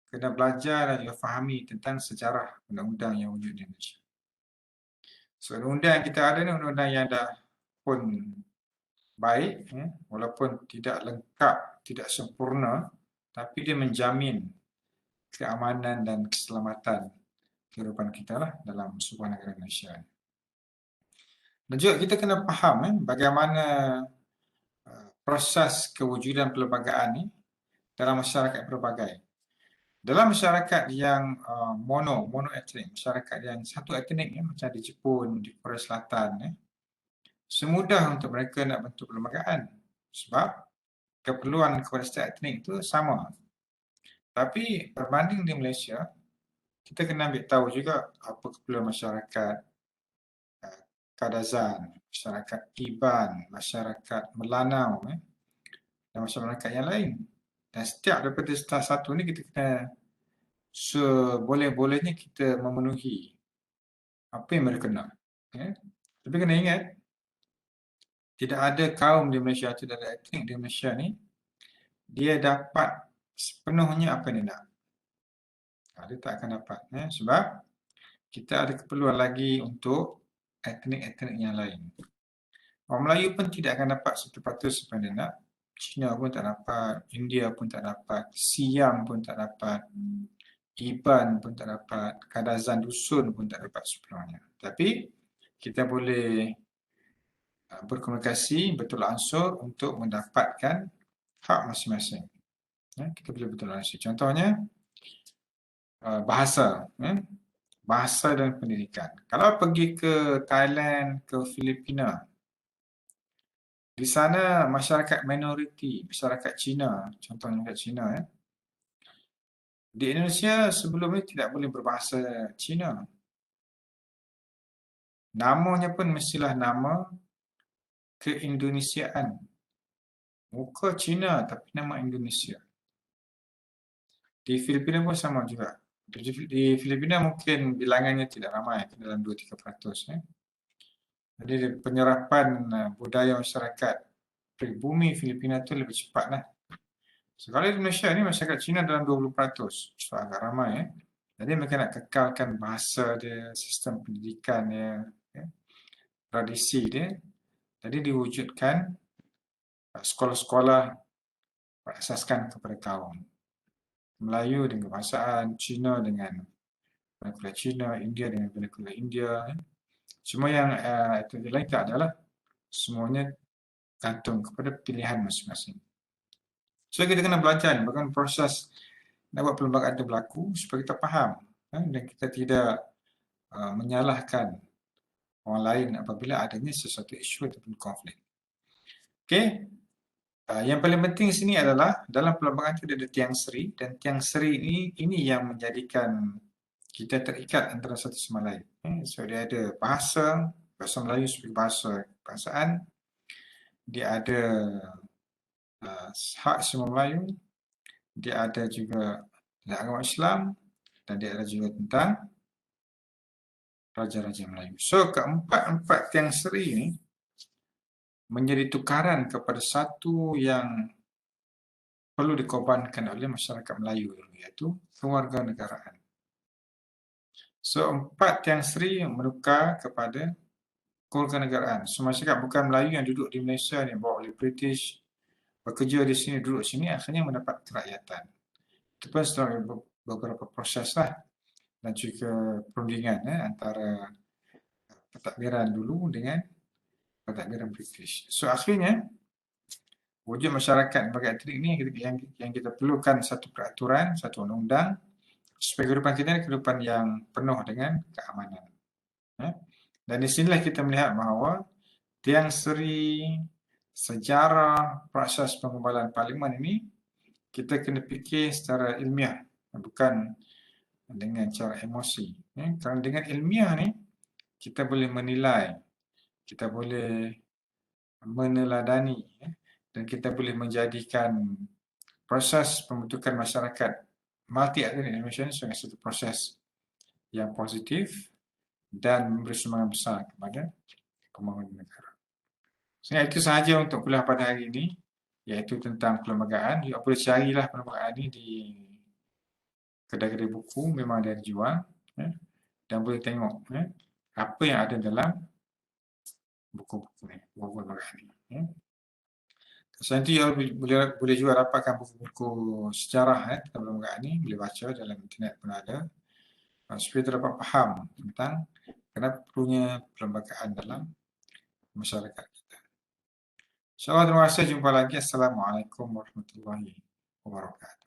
kena belajar dan juga fahami tentang sejarah undang-undang yang wujud di Malaysia. So, undang-undang yang kita ada ni undang-undang yang dah pun baik, walaupun tidak lengkap, tidak sempurna, tapi dia menjamin keamanan dan keselamatan kehidupan kita lah dalam sebuah negara Malaysia. Dan juga kita kena faham bagaimana proses kewujudan perlembagaan ni dalam masyarakat berbagai. Dalam masyarakat yang monoetnik, masyarakat yang satu etnik macam di Jepun, di Korea Selatan, semudah untuk mereka nak bentuk perlembagaan sebab keperluan kepada setiap etnik itu sama. Tapi berbanding di Malaysia, kita kena ambil tahu juga apa keperluan masyarakat Kadazan, masyarakat Iban, masyarakat Melanau dan masyarakat yang lain. Dan setiap daripada salah satu ni kita kena seboleh-bolehnya kita memenuhi apa yang mereka nak. Tapi kena ingat, tidak ada kaum di Malaysia atau tidak ada etnik di Malaysia ni dia dapat sepenuhnya apa yang dia nak. Dia tak akan dapat. Sebab kita ada keperluan lagi untuk etnik-etnik yang lain. Orang Melayu pun tidak akan dapat 100% apa yang dia nak. Cina pun tak dapat, India pun tak dapat, Siam pun tak dapat, Iban pun tak dapat, Kadazan Dusun pun tak dapat sepenuhnya. Tapi kita boleh berkomunikasi betul ansur untuk mendapatkan hak masing-masing. Kita boleh betul ansur. Contohnya, bahasa. Bahasa dan pendidikan. Kalau pergi ke Thailand, ke Filipina, di sana masyarakat minoriti, masyarakat Cina, contohnya kat Cina. Di Indonesia sebelum ini tidak boleh berbahasa Cina. Namanya pun mestilah nama keindonesiaan. Muka Cina tapi nama Indonesia. Di Filipina pun sama juga. Di Filipina mungkin bilangannya tidak ramai, dalam 2-3%. Jadi penyerapan budaya masyarakat pribumi Filipina itu lebih cepat lah. Sekali di Malaysia ni masyarakat Cina dalam 20%. So agak ramai. Jadi mereka nak kekalkan bahasa dia, sistem pendidikan dia, tradisi dia. Jadi diwujudkan sekolah-sekolah berasaskan kepada kaum. Melayu dengan kebahasaan, Cina dengan vernakular Cina, India dengan vernakular India. Semua yang itu lain tak adalah. Semuanya gantung kepada pilihan masing-masing. So kita kena belajar bagaimana proses nak buat perlembagaan itu berlaku supaya kita faham dan kita tidak menyalahkan orang lain apabila adanya sesuatu isu ataupun konflik. Okey. Yang paling penting sini adalah dalam perlembagaan itu ada tiang seri dan tiang seri ini yang menjadikan kita terikat antara satu sama lain. So dia ada bahasa Melayu sebagai bahasa kebangsaan. Dia ada hak semua Melayu. Dia ada juga agama Islam dan dia ada juga tentang raja-raja Melayu. So keempat-empat tiang seri ini menjadi tukaran kepada satu yang perlu dikorbankan oleh masyarakat Melayu, iaitu kewarganegaraan. So, 4 tiang seri menukar kepada kewarganegaraan. So, masyarakat bukan Melayu yang duduk di Malaysia ni, bawa oleh British, bekerja di sini, duduk sini, akhirnya mendapat kerakyatan. Itu pun setelah beberapa proses lah dan juga perundingan antara pentadbiran dulu dengan pentadbiran British. So, akhirnya wujud masyarakat sebagai etnik ini yang kita perlukan satu peraturan, satu undang-undang supaya kehidupan kita adalah kehidupan yang penuh dengan keamanan. Dan di sinilah kita melihat bahawa tiang seri, sejarah, proses pengumpulan parlimen ini kita kena fikir secara ilmiah, bukan dengan cara emosi. Kerana dengan ilmiah ni, kita boleh menilai, kita boleh meneladani, dan kita boleh menjadikan proses pembentukan masyarakat multi-ethnic Indonesia sebagai satu proses yang positif dan memberi sumbangan besar kepada pembangunan negara. Itu sahaja untuk kuliah pada hari ini, iaitu tentang perlembagaan. Juga boleh carilah perlembagaan ini di kedai-kedai buku, memang ada dijual, dan boleh tengok apa yang ada dalam buku-buku ni, buku perlembagaan ini. Selain itu, boleh juga dapatkan buku-buku sejarah tentang perlembagaan ini, boleh baca dalam internet pun ada, supaya kita dapat faham tentang kenapa perlunya perlembagaan dalam masyarakat kita. InsyaAllah, terima kasih. Jumpa lagi. Assalamualaikum warahmatullahi wabarakatuh.